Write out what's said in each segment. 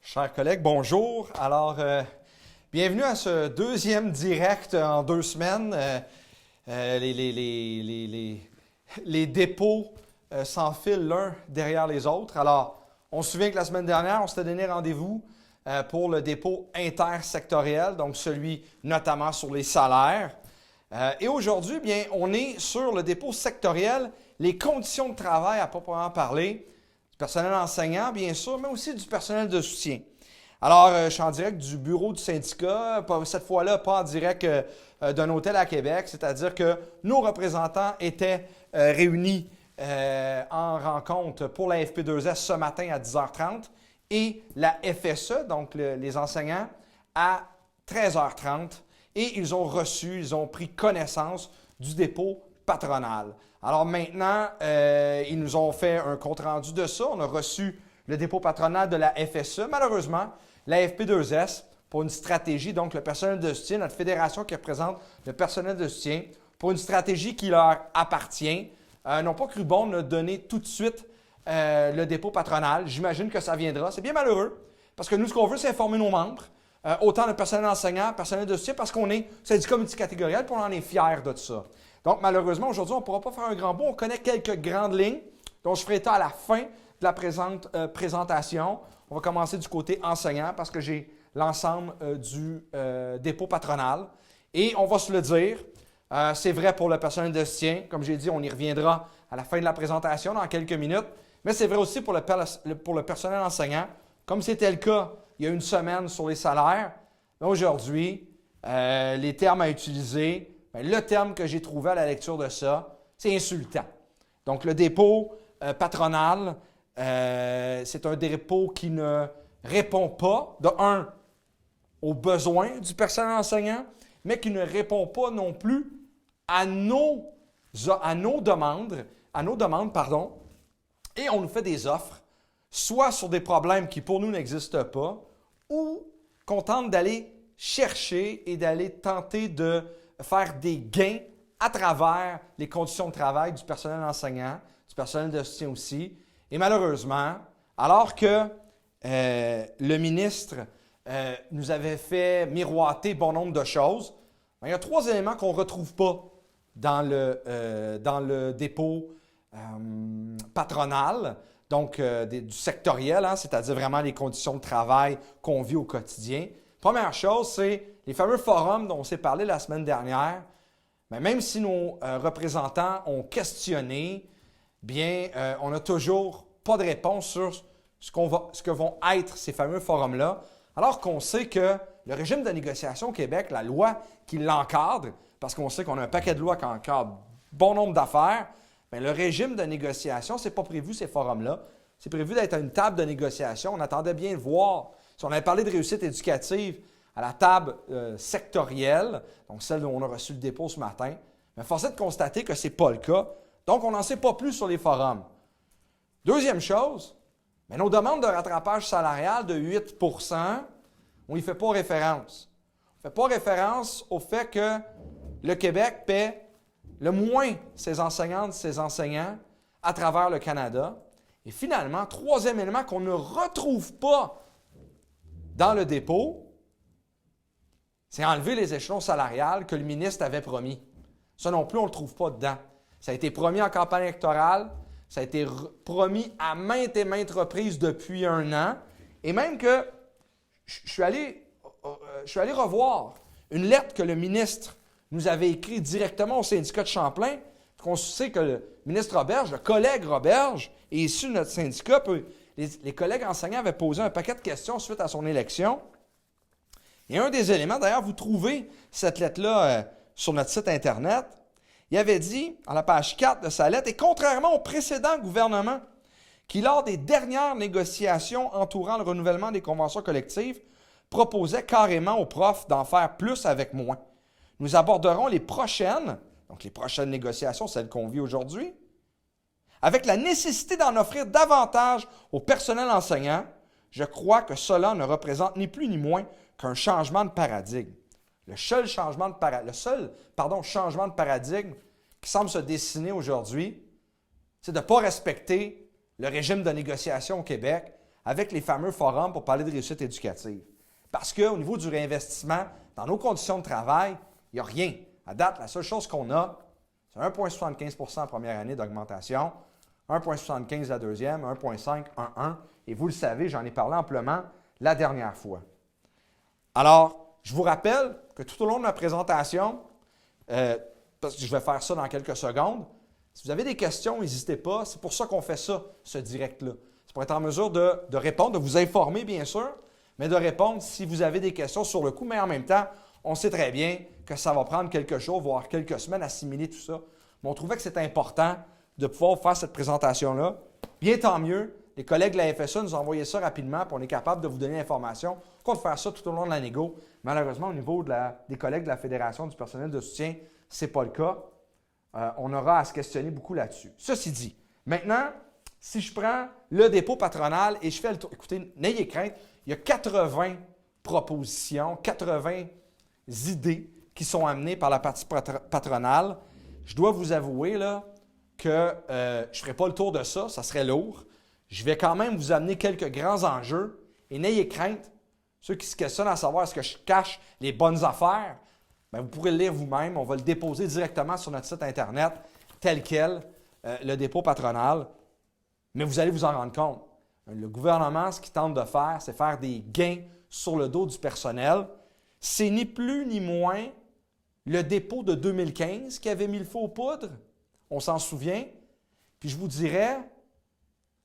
Chers collègues, bonjour. Alors, bienvenue à ce deuxième direct en 2 semaines. Les dépôts s'enfilent l'un derrière les autres. Alors, on se souvient que la semaine dernière, on s'était donné rendez-vous pour le dépôt intersectoriel, donc celui notamment sur les salaires. Et aujourd'hui, bien, on est sur le dépôt sectoriel, les conditions de travail à proprement parler, du personnel enseignant, bien sûr, mais aussi du personnel de soutien. Alors, je suis en direct du bureau du syndicat, cette fois-là, pas en direct d'un hôtel à Québec, c'est-à-dire que nos représentants étaient réunis en rencontre pour la FP2S ce matin à 10h30 et la FSE, donc les enseignants, à 13h30. Et ils ont pris connaissance du dépôt patronal. Alors maintenant, ils nous ont fait un compte-rendu de ça. On a reçu le dépôt patronal de la FSE. Malheureusement, la FP2S, pour une stratégie, donc le personnel de soutien, notre fédération qui représente le personnel de soutien, pour une stratégie qui leur appartient, n'ont pas cru bon de donner tout de suite le dépôt patronal. J'imagine que ça viendra. C'est bien malheureux, parce que nous, ce qu'on veut, c'est informer nos membres, autant le personnel enseignant, le personnel de soutien, parce qu'on est syndicat multicategoriel et on en est fiers de ça. Donc, malheureusement, aujourd'hui, on ne pourra pas faire un grand bond. On connaît quelques grandes lignes dont je ferai état à la fin de la présentation. On va commencer du côté enseignant parce que j'ai l'ensemble du dépôt patronal. Et on va se le dire, c'est vrai pour le personnel de soutien. Comme j'ai dit, on y reviendra à la fin de la présentation dans quelques minutes. Mais c'est vrai aussi pour le personnel enseignant. Comme c'était le cas il y a une semaine sur les salaires, aujourd'hui, les termes à utiliser, le terme que j'ai trouvé à la lecture de ça, c'est insultant. Donc, le dépôt patronal, c'est un dépôt qui ne répond pas, de un, aux besoins du personnel enseignant, mais qui ne répond pas non plus à nos demandes, et on nous fait des offres, soit sur des problèmes qui pour nous n'existent pas, ou qu'on tente d'aller chercher et d'aller tenter de faire des gains à travers les conditions de travail du personnel enseignant, du personnel de soutien aussi. Et malheureusement, alors que le ministre nous avait fait miroiter bon nombre de choses, il y a 3 éléments qu'on ne retrouve pas dans le dépôt patronal, donc du sectoriel, c'est-à-dire vraiment les conditions de travail qu'on vit au quotidien. Première chose, c'est les fameux forums dont on s'est parlé la semaine dernière. Mais même si nos représentants ont questionné, bien, on n'a toujours pas de réponse sur ce que vont être ces fameux forums-là, alors qu'on sait que le régime de négociation au Québec, la loi qui l'encadre, parce qu'on sait qu'on a un paquet de lois qui encadrent bon nombre d'affaires, bien, le régime de négociation, ce n'est pas prévu ces forums-là. C'est prévu d'être à une table de négociation. On attendait bien le voir. Si on avait parlé de réussite éducative à la table sectorielle, donc celle dont on a reçu le dépôt ce matin, mais force est de constater que ce n'est pas le cas. Donc, on n'en sait pas plus sur les forums. Deuxième chose, mais nos demandes de rattrapage salarial de 8 on n'y fait pas référence. On ne fait pas référence au fait que le Québec paie le moins ses enseignantes, ses enseignants à travers le Canada. Et finalement, troisième élément qu'on ne retrouve pas dans le dépôt, c'est enlever les échelons salariales que le ministre avait promis. Ça non plus, on ne le trouve pas dedans. Ça a été promis en campagne électorale, ça a été promis à maintes et maintes reprises depuis 1 an, et même que je suis allé revoir une lettre que le ministre nous avait écrite directement au syndicat de Champlain, parce qu'on sait que le ministre Roberge, le collègue Roberge, est issu de notre syndicat. Les collègues enseignants avaient posé un paquet de questions suite à son élection. Et un des éléments, d'ailleurs, vous trouvez cette lettre-là sur notre site Internet, il avait dit, à la page 4 de sa lettre, « Et contrairement au précédent gouvernement, qui, lors des dernières négociations entourant le renouvellement des conventions collectives, proposait carrément aux profs d'en faire plus avec moins. Nous aborderons les prochaines, donc les prochaines négociations, celles qu'on vit aujourd'hui, avec la nécessité d'en offrir davantage au personnel enseignant. Je crois que cela ne représente ni plus ni moins qu'un changement de paradigme. Le seul changement de paradigme qui semble se dessiner aujourd'hui, c'est de ne pas respecter le régime de négociation au Québec avec les fameux forums pour parler de réussite éducative. Parce qu'au niveau du réinvestissement, dans nos conditions de travail, il n'y a rien. À date, la seule chose qu'on a, c'est 1,75 en première année d'augmentation, 1,75 la deuxième, 1,5, 1,1. Et vous le savez, j'en ai parlé amplement la dernière fois. Alors, je vous rappelle que tout au long de ma présentation, parce que je vais faire ça dans quelques secondes, si vous avez des questions, n'hésitez pas. C'est pour ça qu'on fait ça, ce direct-là. C'est pour être en mesure de répondre, de vous informer, bien sûr, mais de répondre si vous avez des questions sur le coup. Mais en même temps, on sait très bien que ça va prendre quelques jours, voire quelques semaines à assimiler tout ça. Mais on trouvait que c'était important de pouvoir faire cette présentation-là. Bien tant mieux. Les collègues de la FSA nous ont envoyé ça rapidement, puis on est capable de vous donner l'information. On va faire ça tout au long de la négo. Malheureusement, au niveau des collègues de la Fédération du personnel de soutien, ce n'est pas le cas. On aura à se questionner beaucoup là-dessus. Ceci dit, maintenant, si je prends le dépôt patronal et je fais le tour, écoutez, n'ayez crainte, il y a 80 propositions, 80 idées qui sont amenées par la partie patronale. Je dois vous avouer là, que je ne ferai pas le tour de ça, ça serait lourd. Je vais quand même vous amener quelques grands enjeux et n'ayez crainte, ceux qui se questionnent à savoir est-ce que je cache les bonnes affaires, bien, vous pourrez le lire vous-même. On va le déposer directement sur notre site Internet, tel quel, le dépôt patronal. Mais vous allez vous en rendre compte. Le gouvernement, ce qu'il tente de faire, c'est faire des gains sur le dos du personnel. C'est ni plus ni moins le dépôt de 2015 qui avait mis le feu aux poudres. On s'en souvient. Puis je vous dirais,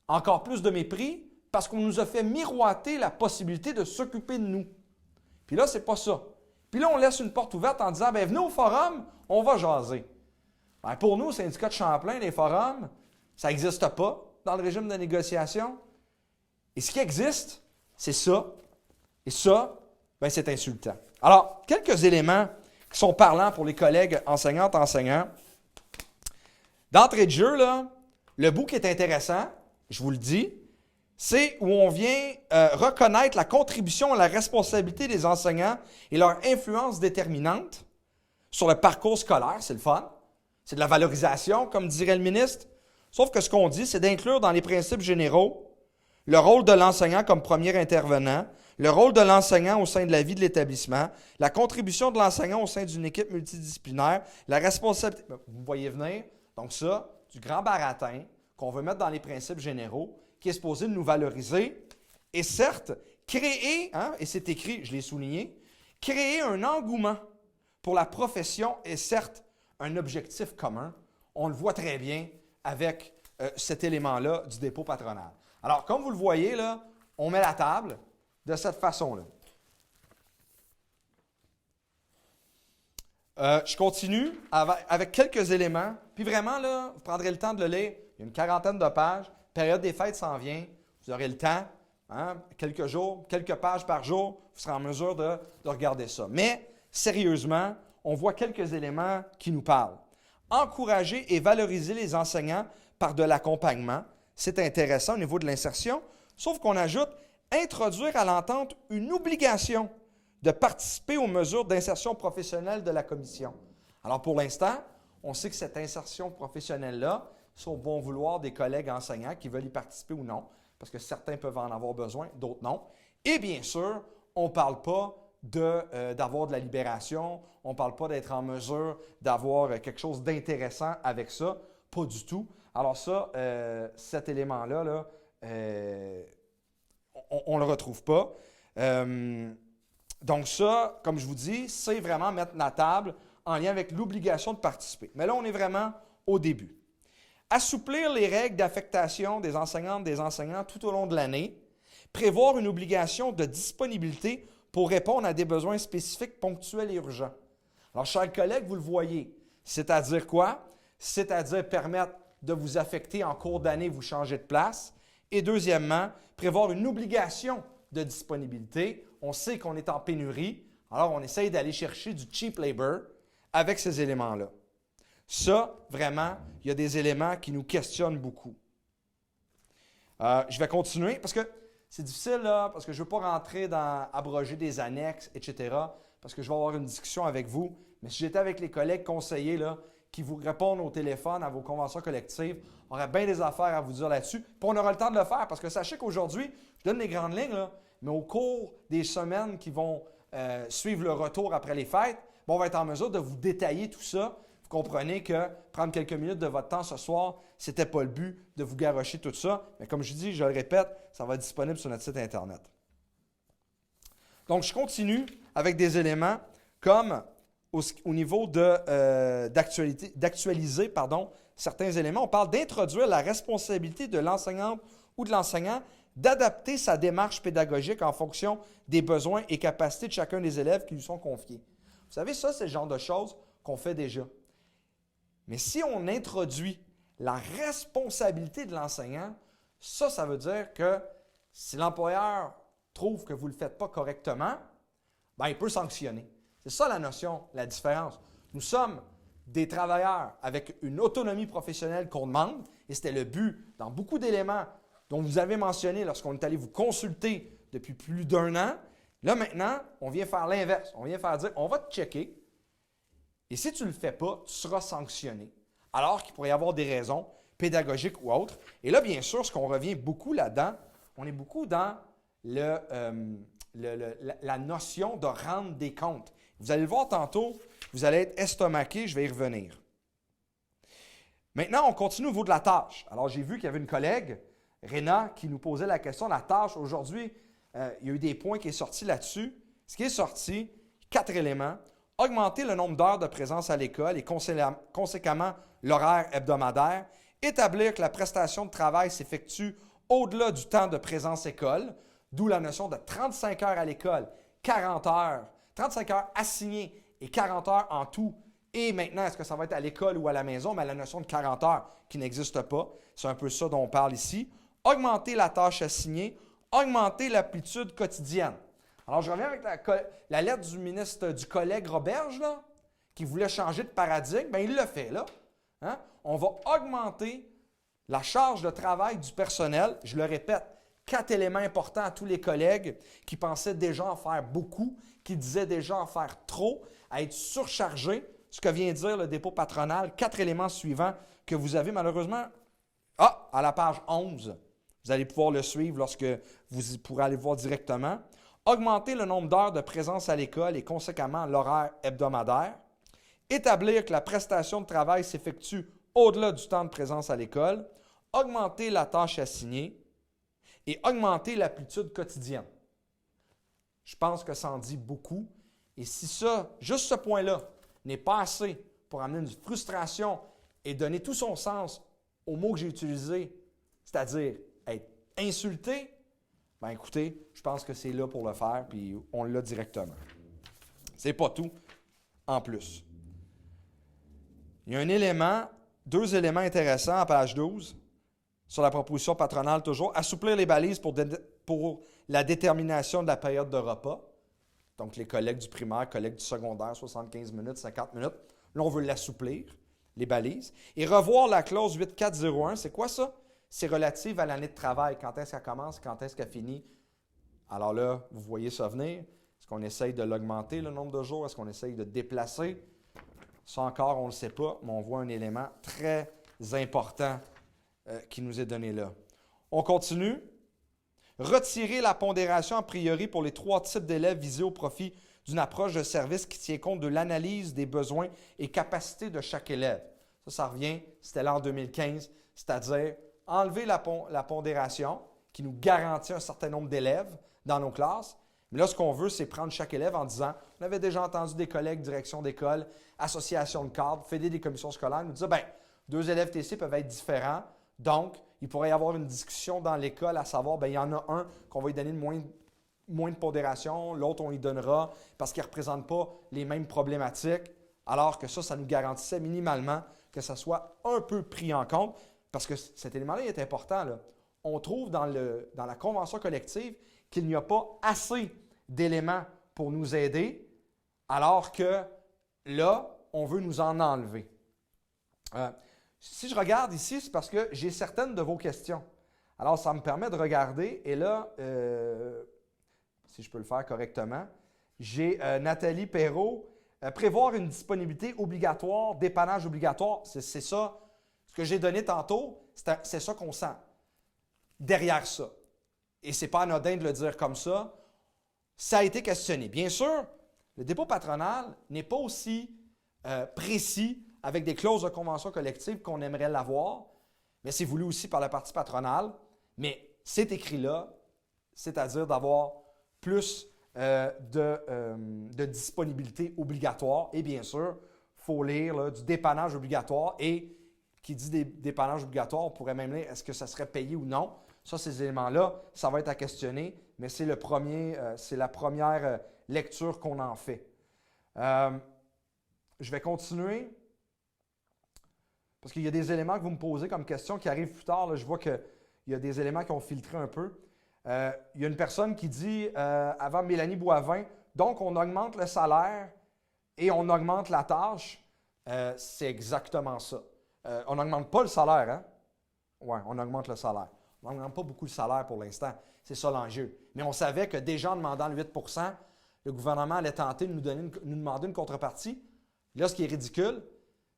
encore plus de mépris, parce qu'on nous a fait miroiter la possibilité de s'occuper de nous. Puis là, c'est pas ça. Puis là, on laisse une porte ouverte en disant, bien, venez au forum, on va jaser. Bien, pour nous, syndicat de Champlain, les forums, ça n'existe pas dans le régime de négociation. Et ce qui existe, c'est ça. Et ça, bien, c'est insultant. Alors, quelques éléments qui sont parlants pour les collègues enseignantes, enseignants. D'entrée de jeu, là, le bout qui est intéressant, je vous le dis, c'est où on vient reconnaître la contribution et la responsabilité des enseignants et leur influence déterminante sur le parcours scolaire. C'est le fun. C'est de la valorisation, comme dirait le ministre. Sauf que ce qu'on dit, c'est d'inclure dans les principes généraux le rôle de l'enseignant comme premier intervenant, le rôle de l'enseignant au sein de la vie de l'établissement, la contribution de l'enseignant au sein d'une équipe multidisciplinaire, la responsabilité... Vous voyez venir, donc ça, du grand baratin qu'on veut mettre dans les principes généraux, qui est supposé nous valoriser, et certes, créer, et c'est écrit, je l'ai souligné, créer un engouement pour la profession est certes un objectif commun. On le voit très bien avec cet élément-là du dépôt patronal. Alors, comme vous le voyez, là, on met la table de cette façon-là. Je continue avec quelques éléments. Puis vraiment, là, vous prendrez le temps de le lire. Il y a une quarantaine de pages. Période des fêtes s'en vient. Vous aurez le temps, quelques jours, quelques pages par jour. Vous serez en mesure de regarder ça. Mais, sérieusement, on voit quelques éléments qui nous parlent. Encourager et valoriser les enseignants par de l'accompagnement. C'est intéressant au niveau de l'insertion. Sauf qu'on ajoute introduire à l'entente une obligation de participer aux mesures d'insertion professionnelle de la commission. Alors, pour l'instant, on sait que cette insertion professionnelle-là, c'est au bon vouloir des collègues enseignants qui veulent y participer ou non, parce que certains peuvent en avoir besoin, d'autres non. Et bien sûr, on ne parle pas d'avoir de la libération, on ne parle pas d'être en mesure d'avoir quelque chose d'intéressant avec ça, pas du tout. Alors ça, cet élément-là, là, on ne le retrouve pas. Donc ça, comme je vous dis, c'est vraiment mettre la table en lien avec l'obligation de participer. Mais là, on est vraiment au début. Assouplir les règles d'affectation des enseignantes et des enseignants tout au long de l'année. Prévoir une obligation de disponibilité pour répondre à des besoins spécifiques, ponctuels et urgents. Alors, chers collègues, vous le voyez. C'est-à-dire quoi? C'est-à-dire permettre de vous affecter en cours d'année, vous changer de place. Et deuxièmement, prévoir une obligation de disponibilité. On sait qu'on est en pénurie, alors on essaye d'aller chercher du cheap labor avec ces éléments-là. Ça, vraiment, il y a des éléments qui nous questionnent beaucoup. Je vais continuer parce que c'est difficile, là, parce que je ne veux pas rentrer dans abroger des annexes, etc., parce que je vais avoir une discussion avec vous. Mais si j'étais avec les collègues conseillers là, qui vous répondent au téléphone à vos conventions collectives, on aurait bien des affaires à vous dire là-dessus. Puis on aura le temps de le faire parce que sachez qu'aujourd'hui, Je donne les grandes lignes, là, mais au cours des semaines qui vont suivre le retour après les fêtes, on va être en mesure de vous détailler tout ça. Vous comprenez que prendre quelques minutes de votre temps ce soir, ce n'était pas le but de vous garrocher tout ça. Mais comme je dis, je le répète, ça va être disponible sur notre site Internet. Donc, je continue avec des éléments comme au niveau d'actualiser certains éléments. On parle d'introduire la responsabilité de l'enseignante ou de l'enseignant d'adapter sa démarche pédagogique en fonction des besoins et capacités de chacun des élèves qui lui sont confiés. Vous savez, ça, c'est le genre de choses qu'on fait déjà. Mais si on introduit la responsabilité de l'enseignant, ça veut dire que si l'employeur trouve que vous ne le faites pas correctement, bien, il peut sanctionner. C'est ça la notion, la différence. Nous sommes des travailleurs avec une autonomie professionnelle qu'on demande, et c'était le but dans beaucoup d'éléments dont vous avez mentionné lorsqu'on est allé vous consulter depuis plus d'1 an. Là, maintenant, on vient faire l'inverse. On vient faire dire, on va te checker, et si tu ne le fais pas, tu seras sanctionné. Alors qu'il pourrait y avoir des raisons pédagogiques ou autres. Et là, bien sûr, ce qu'on revient beaucoup là-dedans, on est beaucoup dans la notion de rendre des comptes. Vous allez le voir tantôt, vous allez être estomaqué, je vais y revenir. Maintenant, on continue au niveau de la tâche. Alors, j'ai vu qu'il y avait une collègue, Réna, qui nous posait la question de la tâche. Aujourd'hui, il y a eu des points qui sont sortis là-dessus. Ce qui est sorti, 4 éléments. Augmenter le nombre d'heures de présence à l'école et conséquemment l'horaire hebdomadaire. Établir que la prestation de travail s'effectue au-delà du temps de présence école, d'où la notion de 35 heures à l'école, 40 heures, 35 heures assignées et 40 heures en tout. Et maintenant, est-ce que ça va être à l'école ou à la maison? Mais la notion de 40 heures qui n'existe pas, c'est un peu ça dont on parle ici. Augmenter la tâche assignée, augmenter l'amplitude quotidienne. Alors, je reviens avec la lettre du ministre, du collègue Roberge, là, qui voulait changer de paradigme. Bien, il le fait, là. Hein? On va augmenter la charge de travail du personnel. Je le répète, 4 éléments importants à tous les collègues qui pensaient déjà en faire beaucoup, qui disaient déjà en faire trop, à être surchargés. Ce que vient dire le dépôt patronal, 4 éléments suivants que vous avez malheureusement à la page 11. Vous allez pouvoir le suivre lorsque vous pourrez aller voir directement. Augmenter le nombre d'heures de présence à l'école et conséquemment l'horaire hebdomadaire. Établir que la prestation de travail s'effectue au-delà du temps de présence à l'école. Augmenter la tâche assignée et augmenter l'amplitude quotidienne. Je pense que ça en dit beaucoup. Et si ça, juste ce point-là, n'est pas assez pour amener une frustration et donner tout son sens au mot que j'ai utilisé, c'est-à-dire être insulté, bien écoutez, je pense que c'est là pour le faire, puis on l'a directement. C'est pas tout, en plus. Il y a un élément, 2 éléments intéressants à page 12, sur la proposition patronale toujours. Assouplir les balises pour la détermination de la période de repas. Donc, les collègues du primaire, collègues du secondaire, 75 minutes, 50 minutes. Là, on veut l'assouplir, les balises. Et revoir la clause 8401. C'est quoi ça? C'est relative à l'année de travail. Quand est-ce qu'elle commence? Quand est-ce qu'elle finit? Alors là, vous voyez ça venir. Est-ce qu'on essaye de l'augmenter, le nombre de jours? Est-ce qu'on essaye de déplacer? Ça encore, on ne le sait pas, mais on voit un élément très important qui nous est donné là. On continue. Retirer la pondération a priori pour les 3 types d'élèves visés au profit d'une approche de service qui tient compte de l'analyse des besoins et capacités de chaque élève. Ça revient, c'était là en 2015, c'est-à-dire enlever la pondération qui nous garantit un certain nombre d'élèves dans nos classes. Mais là, ce qu'on veut, c'est prendre chaque élève en disant, on avait déjà entendu des collègues, direction d'école, association de cadres, fédé des commissions scolaires, nous dire, bien, 2 élèves TC peuvent être différents. Donc, il pourrait y avoir une discussion dans l'école à savoir, bien, il y en a un qu'on va lui donner moins de pondération, l'autre, on lui donnera parce qu'il ne représente pas les mêmes problématiques, alors que ça nous garantissait minimalement que ça soit un peu pris en compte, parce que cet élément-là est important. Là. On trouve dans la convention collective qu'il n'y a pas assez d'éléments pour nous aider, alors que là, on veut nous en enlever. Si je regarde ici, c'est parce que j'ai certaines de vos questions. Alors, ça me permet de regarder. Et là, si je peux le faire correctement, j'ai Nathalie Perrault. Prévoir une disponibilité obligatoire, dépannage obligatoire, c'est ça. Ce que j'ai donné tantôt, c'est ça qu'on sent derrière ça. et ce n'est pas anodin de le dire comme ça a été questionné. Bien sûr, le dépôt patronal n'est pas aussi précis avec des clauses de convention collective qu'on aimerait l'avoir, mais c'est voulu aussi par la partie patronale. Mais c'est écrit là, c'est-à-dire d'avoir plus de disponibilité obligatoire. Et bien sûr, il faut lire là, du dépannage obligatoire. Et qui dit dépannage obligatoire, on pourrait même lire est-ce que ça serait payé ou non. Ça, ces éléments-là, ça va être à questionner, mais c'est la première lecture qu'on en fait. Je vais continuer parce qu'il y a des éléments que vous me posez comme question qui arrivent plus tard. Là, je vois qu'il y a des éléments qui ont filtré un peu. Il y a une personne qui dit, avant Mélanie Boivin, donc on augmente le salaire et on augmente la tâche. C'est exactement ça. On n'augmente pas le salaire, hein? Oui, on augmente le salaire. On n'augmente pas beaucoup le salaire pour l'instant. C'est ça l'enjeu. Mais on savait que déjà en demandant le 8 le gouvernement allait tenter de nous demander une contrepartie. Là, ce qui est ridicule,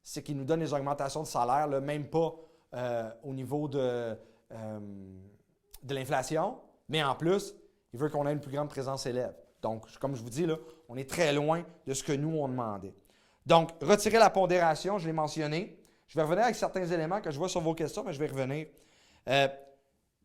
c'est qu'il nous donne des augmentations de salaire, là, même pas au niveau de l'inflation, mais en plus, il veut qu'on ait une plus grande présence élève. Donc, comme je vous dis, là, on est très loin de ce que nous, on demandait. Donc, retirer la pondération, je l'ai mentionné. Je vais revenir avec certains éléments que je vois sur vos questions, mais je vais y revenir.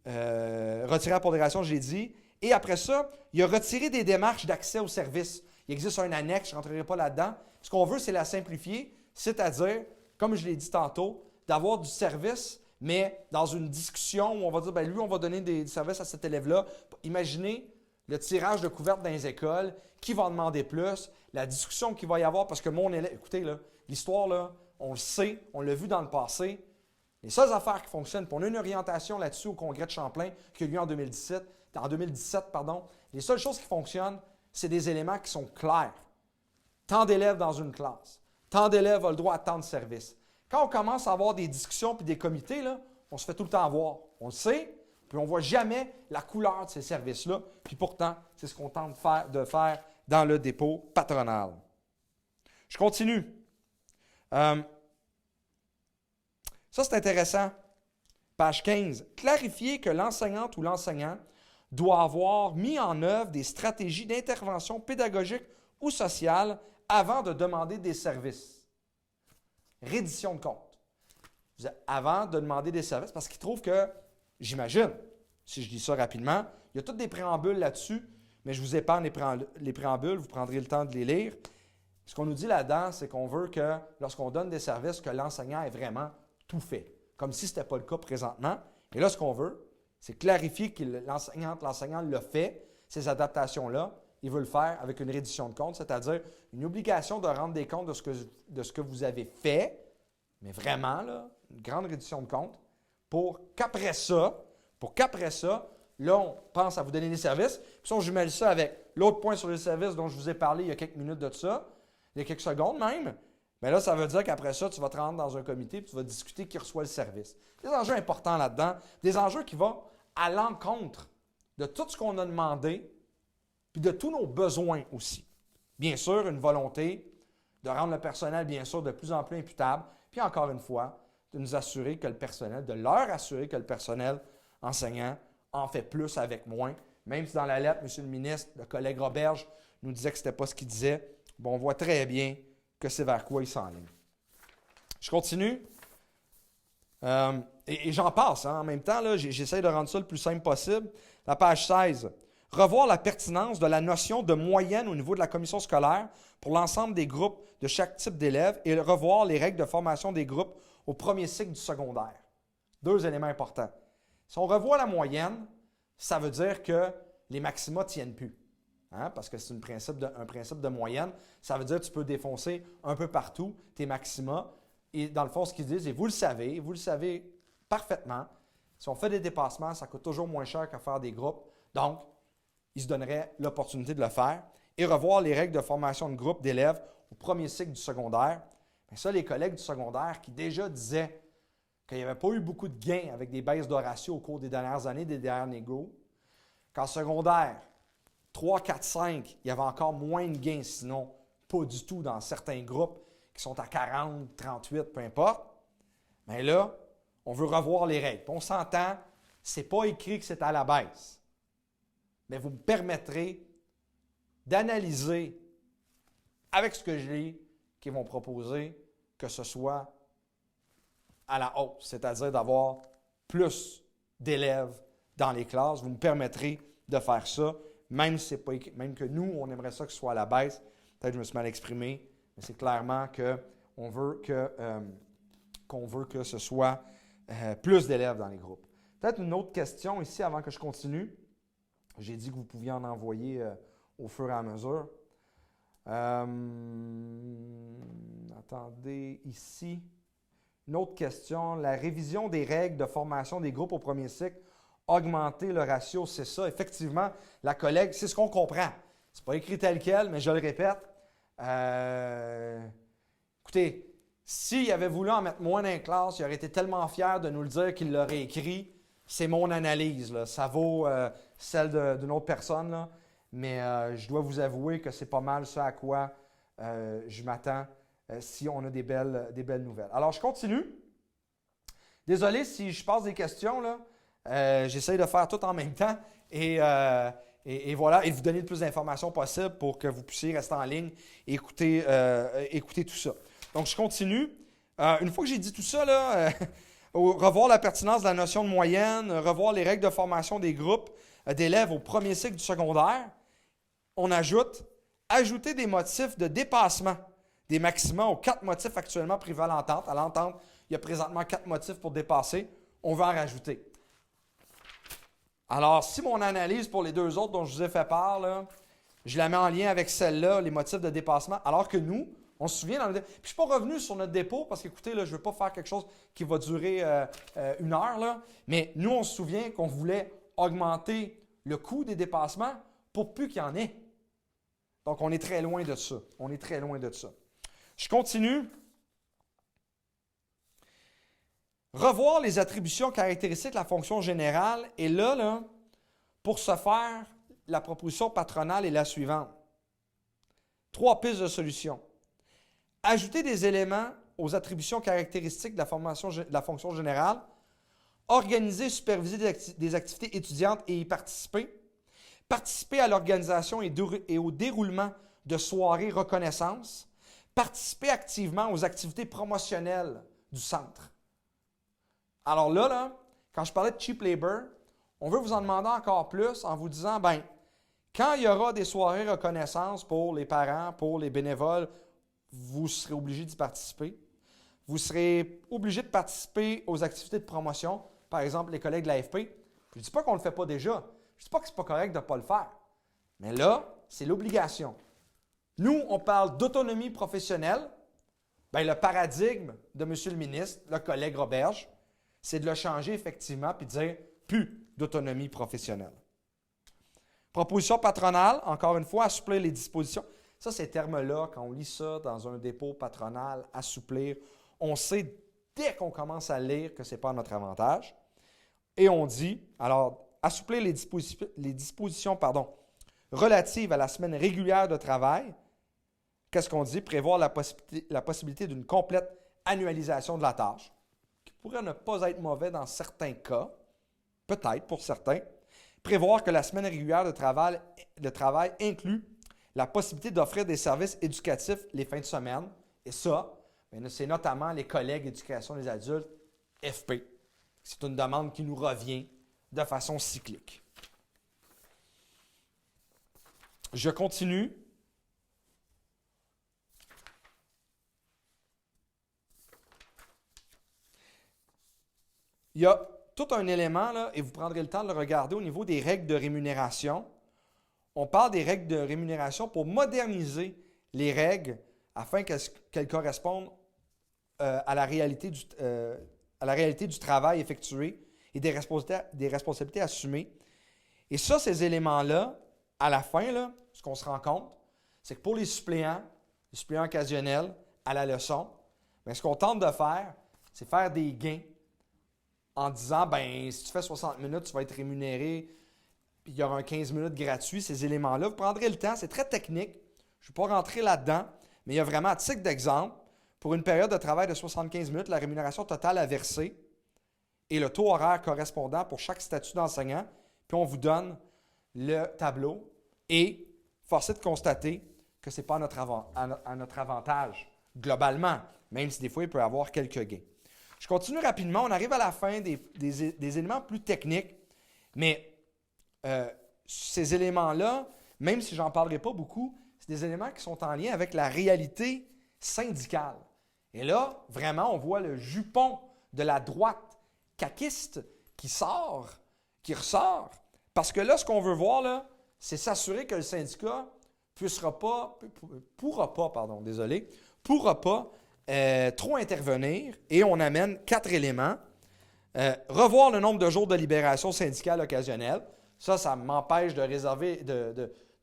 Retirer la pondération, je l'ai dit. Et après ça, il y a retiré des démarches d'accès au service. Il existe un annexe, je ne rentrerai pas là-dedans. Ce qu'on veut, c'est la simplifier, c'est-à-dire, comme je l'ai dit tantôt, d'avoir du service, mais dans une discussion où on va dire, bien, lui, on va donner des services à cet élève-là. Imaginez le tirage de couvertes dans les écoles, qui va en demander plus, la discussion qu'il va y avoir, parce que mon élève, écoutez, là, l'histoire, là, on le sait, on l'a vu dans le passé. Les seules affaires qui fonctionnent, puis on a une orientation là-dessus au congrès de Champlain qui a eu lieu en 2017, les seules choses qui fonctionnent, c'est des éléments qui sont clairs. Tant d'élèves dans une classe, tant d'élèves ont le droit à tant de services. Quand on commence à avoir des discussions puis des comités, là, on se fait tout le temps avoir. On le sait, puis on ne voit jamais la couleur de ces services-là. Puis pourtant, c'est ce qu'on tente de faire dans le dépôt patronal. Je continue. Ça, c'est intéressant. Page 15. Clarifier que l'enseignante ou l'enseignant doit avoir mis en œuvre des stratégies d'intervention pédagogique ou sociale avant de demander des services. Reddition de compte. Avant de demander des services, parce qu'ils trouvent que, j'imagine, si je dis ça rapidement, il y a toutes des préambules là-dessus, mais je vous épargne les préambules, vous prendrez le temps de les lire. Ce qu'on nous dit là-dedans, c'est qu'on veut que, lorsqu'on donne des services, que l'enseignant ait vraiment tout fait, comme si ce n'était pas le cas présentement. Et là, ce qu'on veut, c'est clarifier que l'enseignant l'a fait, ces adaptations-là, il veut le faire avec une reddition de compte, c'est-à-dire une obligation de rendre des comptes de ce que vous avez fait, mais vraiment, là, une grande reddition de compte, pour qu'après ça, là, on pense à vous donner des services. Puis si on jumelle ça avec l'autre point sur les services dont je vous ai parlé il y a quelques minutes de ça, il y a quelques secondes même, bien là, ça veut dire qu'après ça, tu vas te rendre dans un comité et tu vas discuter qui reçoit le service. Des enjeux importants là-dedans, des enjeux qui vont à l'encontre de tout ce qu'on a demandé puis de tous nos besoins aussi. Bien sûr, une volonté de rendre le personnel, bien sûr, de plus en plus imputable, puis encore une fois, de nous assurer que le personnel, de leur assurer que le personnel enseignant en fait plus avec moins. Même si dans la lettre, M. le ministre, le collègue Roberge, nous disait que ce n'était pas ce qu'il disait, bon, on voit très bien que c'est vers quoi il s'enligne. Je continue. Et j'en passe. Hein. En même temps, là, j'essaie de rendre ça le plus simple possible. La page 16. Revoir la pertinence de la notion de moyenne au niveau de la commission scolaire pour l'ensemble des groupes de chaque type d'élèves et revoir les règles de formation des groupes au premier cycle du secondaire. Deux éléments importants. Si on revoit la moyenne, ça veut dire que les maxima ne tiennent plus. Hein? Parce que c'est un principe de moyenne. Ça veut dire que tu peux défoncer un peu partout tes maxima. Et dans le fond, ce qu'ils disent, et vous le savez parfaitement, si on fait des dépassements, ça coûte toujours moins cher qu'à faire des groupes. Donc, ils se donneraient l'opportunité de le faire et revoir les règles de formation de groupe d'élèves au premier cycle du secondaire. Bien ça, les collègues du secondaire qui déjà disaient qu'il n'y avait pas eu beaucoup de gains avec des baisses de ratio au cours des dernières années, des dernières négos, qu'en secondaire, 3, 4, 5, il y avait encore moins de gains, sinon pas du tout dans certains groupes qui sont à 40, 38, peu importe. Mais là, on veut revoir les règles. Puis on s'entend, ce n'est pas écrit que c'est à la baisse. mais vous me permettrez d'analyser avec ce que je lis qu'ils vont proposer, que ce soit à la hausse, c'est-à-dire d'avoir plus d'élèves dans les classes. Vous me permettrez de faire ça, même si c'est pas même que nous, on aimerait ça que ce soit à la baisse. Peut-être que je me suis mal exprimé, mais c'est clairement qu'on veut que ce soit plus d'élèves dans les groupes. Peut-être une autre question ici avant que je continue. J'ai dit que vous pouviez en envoyer au fur et à mesure. Attendez, ici. Une autre question. La révision des règles de formation des groupes au premier cycle, augmenter le ratio, c'est ça. Effectivement, la collègue, c'est ce qu'on comprend. Ce n'est pas écrit tel quel, mais je le répète. Écoutez, s'il avait voulu en mettre moins dans les classes, il aurait été tellement fier de nous le dire qu'il l'aurait écrit. C'est mon analyse, là. Ça vaut celle d'une autre personne, là. Mais je dois vous avouer que c'est pas mal ça à quoi je m'attends si on a des belles nouvelles. Alors, je continue. Désolé si je passe des questions, là. J'essaie de faire tout en même temps et voilà, et de vous donner le plus d'informations possible pour que vous puissiez rester en ligne et écouter tout ça. Donc, je continue. Une fois que j'ai dit tout ça, là, revoir la pertinence de la notion de moyenne, revoir les règles de formation des groupes d'élèves au premier cycle du secondaire, on ajouter des motifs de dépassement des maxima aux 4 motifs actuellement prévus à l'entente. À l'entente, il y a présentement 4 motifs pour dépasser. On va en rajouter. Alors, si mon analyse pour les 2 autres dont je vous ai fait part, là, je la mets en lien avec celle-là, les motifs de dépassement, alors que nous, on se souvient, puis je ne suis pas revenu sur notre dépôt parce qu'écoutez, là, je ne veux pas faire quelque chose qui va durer 1 heure, là, mais nous, on se souvient qu'on voulait augmenter le coût des dépassements pour plus qu'il y en ait. Donc, on est très loin de ça. On est très loin de ça. Je continue. Revoir les attributions caractéristiques de la fonction générale. Et là, pour ce faire, la proposition patronale est la suivante. 3 pistes de solution. Ajouter des éléments aux attributions caractéristiques de la fonction générale. Organiser et superviser des activités étudiantes et y participer. Participer à l'organisation et au déroulement de soirées reconnaissance. Participer activement aux activités promotionnelles du centre. Alors là, quand je parlais de cheap labor, on veut vous en demander encore plus en vous disant, quand il y aura des soirées reconnaissance pour les parents, pour les bénévoles, vous serez obligé d'y participer. Vous serez obligé de participer aux activités de promotion, par exemple les collègues de l'AFP. Je ne dis pas qu'on ne le fait pas déjà. Je ne dis pas que ce n'est pas correct de ne pas le faire. Mais là, c'est l'obligation. Nous, on parle d'autonomie professionnelle. Le paradigme de M. le ministre, le collègue Roberge, c'est de le changer effectivement puis de dire plus d'autonomie professionnelle. Proposition patronale, encore une fois, assouplir les dispositions. Ça, ces termes-là, quand on lit ça dans un dépôt patronal, assouplir, on sait dès qu'on commence à lire que ce n'est pas à notre avantage. Et on dit, alors, assouplir les dispositions relatives à la semaine régulière de travail. Qu'est-ce qu'on dit? Prévoir la possibilité d'une complète annualisation de la tâche, qui pourrait ne pas être mauvais dans certains cas, peut-être pour certains. Prévoir que la semaine régulière de travail inclut la possibilité d'offrir des services éducatifs les fins de semaine. Et ça, c'est notamment les collègues éducation des adultes, FP. C'est une demande qui nous revient de façon cyclique. Je continue. Il y a tout un élément, là, et vous prendrez le temps de le regarder au niveau des règles de rémunération. On parle des règles de rémunération pour moderniser les règles afin qu'elles correspondent à la réalité du travail effectué et des responsabilités assumées. Et ça, ces éléments-là, à la fin, là, ce qu'on se rend compte, c'est que pour les suppléants occasionnels à la leçon, ce qu'on tente de faire, c'est faire des gains en disant, si tu fais 60 minutes, tu vas être rémunéré, puis il y aura un 15 minutes gratuit, ces éléments-là. Vous prendrez le temps, c'est très technique, je ne vais pas rentrer là-dedans, mais il y a vraiment, à titre d'exemple, pour une période de travail de 75 minutes, la rémunération totale à verser et le taux horaire correspondant pour chaque statut d'enseignant, puis on vous donne le tableau et force est de constater que ce n'est pas à notre avantage globalement, même si des fois il peut y avoir quelques gains. Je continue rapidement. On arrive à la fin des éléments plus techniques, mais ces éléments-là, même si je n'en parlerai pas beaucoup, c'est des éléments qui sont en lien avec la réalité syndicale. Et là, vraiment, on voit le jupon de la droite caquiste qui ressort. Parce que là, ce qu'on veut voir, là, c'est s'assurer que le syndicat pourra pas trop intervenir. Et on amène 4 éléments. Revoir le nombre de jours de libération syndicale occasionnelle. Ça m'empêche de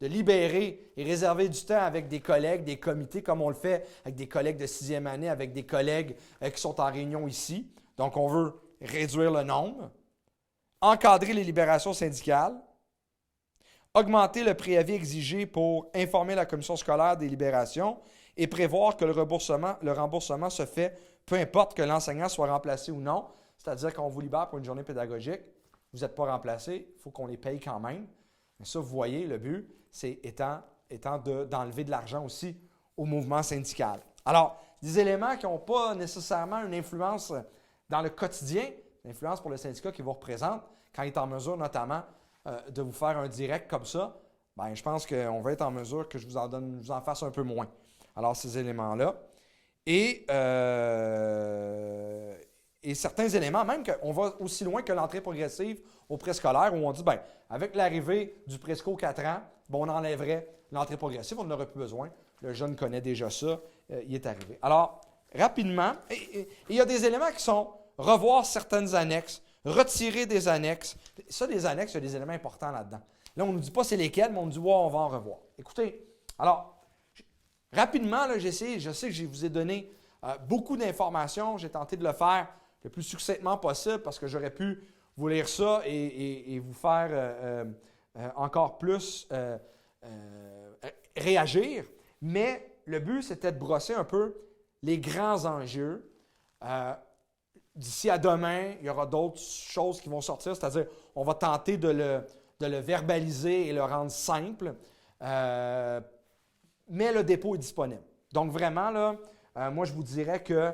libérer et réserver du temps avec des collègues, des comités, comme on le fait avec des collègues de 6e année, avec des collègues qui sont en réunion ici. Donc, on veut réduire le nombre. Encadrer les libérations syndicales. Augmenter le préavis exigé pour informer la commission scolaire des libérations et prévoir que le remboursement se fait peu importe que l'enseignant soit remplacé ou non. C'est-à-dire qu'on vous libère pour une journée pédagogique, vous n'êtes pas remplacé, il faut qu'on les paye quand même. Mais ça, vous voyez, le but, c'est d'enlever de l'argent aussi au mouvement syndical. Alors, des éléments qui n'ont pas nécessairement une influence dans le quotidien, l'influence pour le syndicat qui vous représente, quand il est en mesure notamment de vous faire un direct comme ça, bien, je pense qu'on va être en mesure que je vous en fasse un peu moins. Alors, ces éléments-là. Et certains éléments, même qu'on va aussi loin que l'entrée progressive au préscolaire, où on dit, bien, avec l'arrivée du présco 4 ans, bien, on enlèverait l'entrée progressive, on n'aurait plus besoin. Le jeune connaît déjà ça, il est arrivé. Alors, rapidement, il y a des éléments qui sont revoir certaines annexes, retirer des annexes. Ça, des annexes, il y a des éléments importants là-dedans. Là, on ne nous dit pas c'est lesquels, mais on nous dit, ouais, on va en revoir. Écoutez, alors, rapidement, là, je sais que je vous ai donné beaucoup d'informations. J'ai tenté de le faire le plus succinctement possible parce que j'aurais pu vous lire ça et vous faire encore plus réagir. Mais le but, c'était de brosser un peu les grands enjeux. D'ici à demain, il y aura d'autres choses qui vont sortir, c'est-à-dire on va tenter de le verbaliser et le rendre simple. Mais le dépôt est disponible. Donc vraiment, là, moi je vous dirais que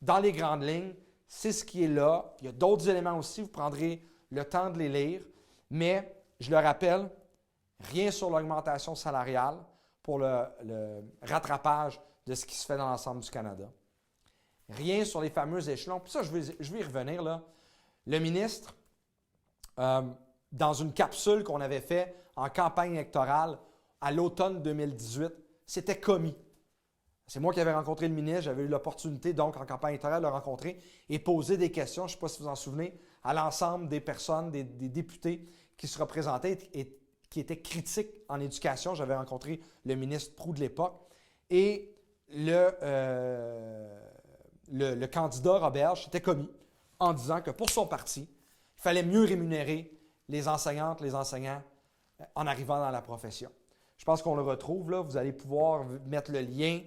dans les grandes lignes, c'est ce qui est là. Il y a d'autres éléments aussi, vous prendrez le temps de les lire. Mais, je le rappelle, rien sur l'augmentation salariale pour le rattrapage de ce qui se fait dans l'ensemble du Canada. Rien sur les fameux échelons. Puis ça, je vais y revenir là. Le ministre, dans une capsule qu'on avait faite en campagne électorale à l'automne 2018, s'était commis. C'est moi qui avais rencontré le ministre, j'avais eu l'opportunité donc en campagne électorale de le rencontrer et poser des questions, je ne sais pas si vous en souvenez, à l'ensemble des personnes, des députés qui se représentaient et qui étaient critiques en éducation. J'avais rencontré le ministre Proulx de l'époque et le candidat Roberge s'était commis en disant que pour son parti, il fallait mieux rémunérer les enseignantes, les enseignants en arrivant dans la profession. Je pense qu'on le retrouve là, vous allez pouvoir mettre le lien,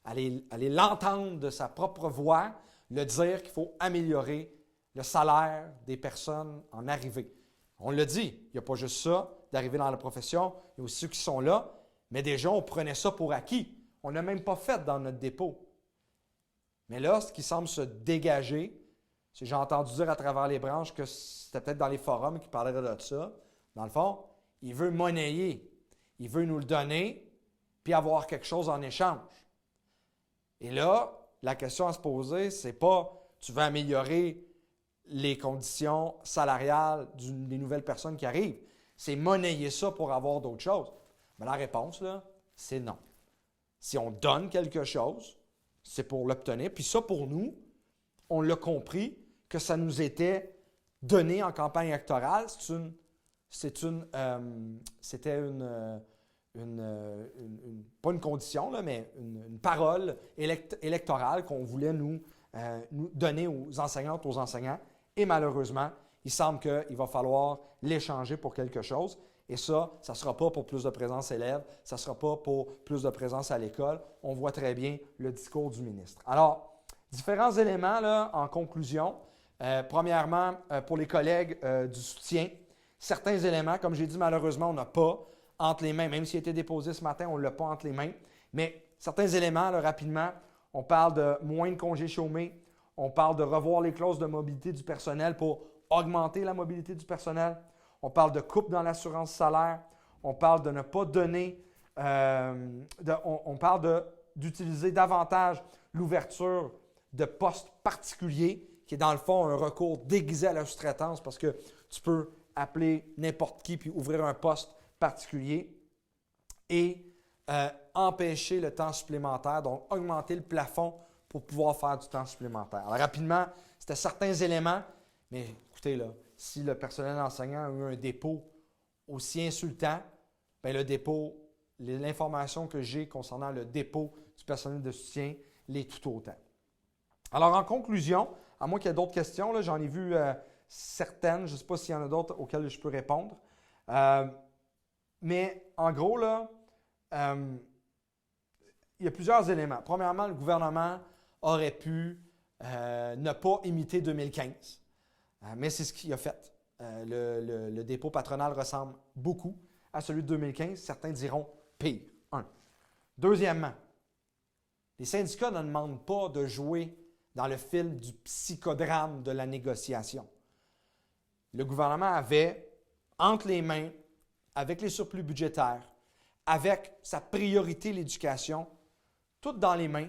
aller l'entendre de sa propre voix, le dire qu'il faut améliorer le salaire des personnes en arrivée. On le dit, il n'y a pas juste ça d'arriver dans la profession, il y a aussi ceux qui sont là, mais déjà on prenait ça pour acquis. On n'a même pas fait dans notre dépôt. Mais là, ce qui semble se dégager, c'est j'ai entendu dire à travers les branches que c'était peut-être dans les forums qui parleraient de ça. Dans le fond, il veut monnayer. Il veut nous le donner, puis avoir quelque chose en échange. Et là, la question à se poser, c'est pas tu veux améliorer les conditions salariales des nouvelles personnes qui arrivent. C'est monnayer ça pour avoir d'autres choses. Mais la réponse, là, c'est non. Si on donne quelque chose, c'est pour l'obtenir. Puis ça, pour nous, on l'a compris que ça nous était donné en campagne électorale. C'était pas une condition, là, mais une parole électorale qu'on voulait nous donner aux enseignantes, aux enseignants. Et malheureusement, il semble qu'il va falloir l'échanger pour quelque chose. Et ça ne sera pas pour plus de présence élève, ça ne sera pas pour plus de présence à l'école. On voit très bien le discours du ministre. Alors, différents éléments là, en conclusion. Premièrement, pour les collègues du soutien, certains éléments, comme j'ai dit, malheureusement, on n'a pas entre les mains. Même s'il a été déposé ce matin, on ne l'a pas entre les mains. Mais certains éléments, là, rapidement, on parle de moins de congés chômés, on parle de revoir les clauses de mobilité du personnel pour augmenter la mobilité du personnel, on parle de coupe dans l'assurance salaire, on parle de ne pas donner, on parle d'utiliser davantage l'ouverture de postes particuliers, qui est dans le fond un recours déguisé à la sous-traitance parce que tu peux appeler n'importe qui puis ouvrir un poste particulier et empêcher le temps supplémentaire, donc augmenter le plafond pour pouvoir faire du temps supplémentaire. Alors rapidement, c'était certains éléments, mais écoutez, là, si le personnel enseignant a eu un dépôt aussi insultant, bien le dépôt, l'information que j'ai concernant le dépôt du personnel de soutien l'est tout autant. Alors en conclusion, à moins qu'il y ait d'autres questions, j'en ai vu certaines, je ne sais pas s'il y en a d'autres auxquelles je peux répondre. Mais en gros, là, il y a plusieurs éléments. Premièrement, le gouvernement aurait pu ne pas imiter 2015, mais c'est ce qu'il a fait. Le dépôt patronal ressemble beaucoup à celui de 2015. Certains diront pire. Un. Deuxièmement, les syndicats ne demandent pas de jouer dans le film du psychodrame de la négociation. Le gouvernement avait entre les mains, avec les surplus budgétaires, avec sa priorité l'éducation, tout dans les mains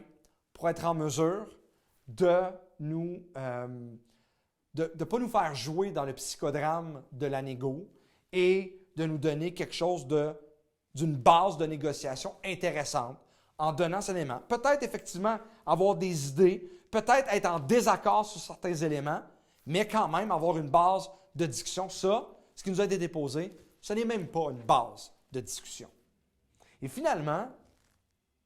pour être en mesure de ne pas nous faire jouer dans le psychodrame de la négo et de nous donner quelque chose d'une base de négociation intéressante en donnant ces éléments. Peut-être effectivement avoir des idées, peut-être être en désaccord sur certains éléments, mais quand même avoir une base de discussion. Ça, ce qui nous a été déposé, ce n'est même pas une base de discussion. Et finalement,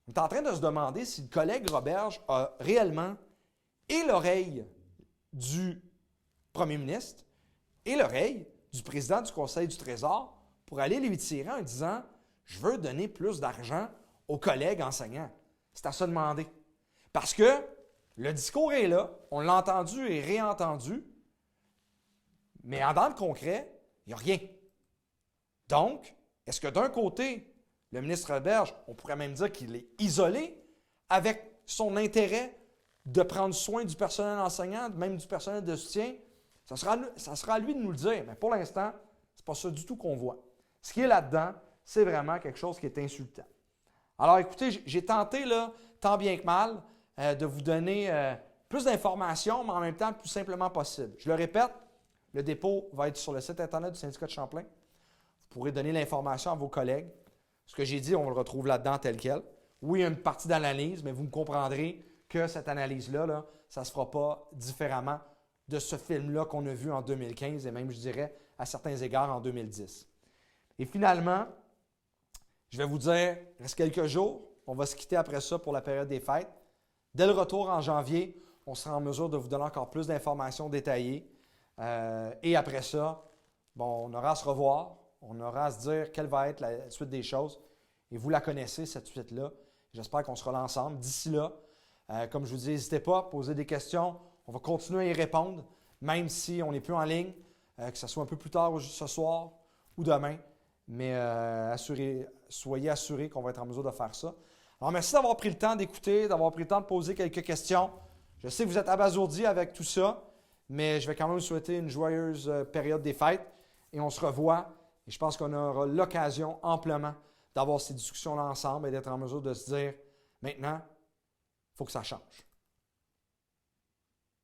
on est en train de se demander si le collègue Roberge a réellement et l'oreille du premier ministre et l'oreille du président du Conseil du Trésor pour aller lui tirer en disant « Je veux donner plus d'argent aux collègues enseignants. » C'est à se demander. Parce que le discours est là, on l'a entendu et réentendu, mais dans le concret, il n'y a rien. Donc, est-ce que d'un côté, le ministre Roberge, on pourrait même dire qu'il est isolé avec son intérêt de prendre soin du personnel enseignant, même du personnel de soutien? Ça sera à lui de nous le dire, mais pour l'instant, ce n'est pas ça du tout qu'on voit. Ce qui est là-dedans, c'est vraiment quelque chose qui est insultant. Alors écoutez, j'ai tenté, là, tant bien que mal, de vous donner plus d'informations, mais en même temps le plus simplement possible. Je le répète, le dépôt va être sur le site Internet du syndicat de Champlain. Vous pourrez donner l'information à vos collègues. Ce que j'ai dit, on le retrouve là-dedans tel quel. Oui, il y a une partie d'analyse, mais vous me comprendrez que cette analyse-là, ça ne se fera pas différemment de ce film-là qu'on a vu en 2015 et même, je dirais, à certains égards en 2010. Et finalement, je vais vous dire, il reste quelques jours. On va se quitter après ça pour la période des fêtes. Dès le retour en janvier, on sera en mesure de vous donner encore plus d'informations détaillées. Et après ça, bon, on aura à se revoir. On aura à se dire quelle va être la suite des choses. Et vous la connaissez, cette suite-là. J'espère qu'on sera là ensemble. D'ici là, comme je vous dis, n'hésitez pas à poser des questions. On va continuer à y répondre, même si on n'est plus en ligne, que ce soit un peu plus tard ce soir ou demain. Mais soyez assurés qu'on va être en mesure de faire ça. Alors, merci d'avoir pris le temps d'écouter, d'avoir pris le temps de poser quelques questions. Je sais que vous êtes abasourdis avec tout ça, mais je vais quand même vous souhaiter une joyeuse période des fêtes et on se revoit. Et je pense qu'on aura l'occasion amplement d'avoir ces discussions-là ensemble et d'être en mesure de se dire, maintenant, il faut que ça change.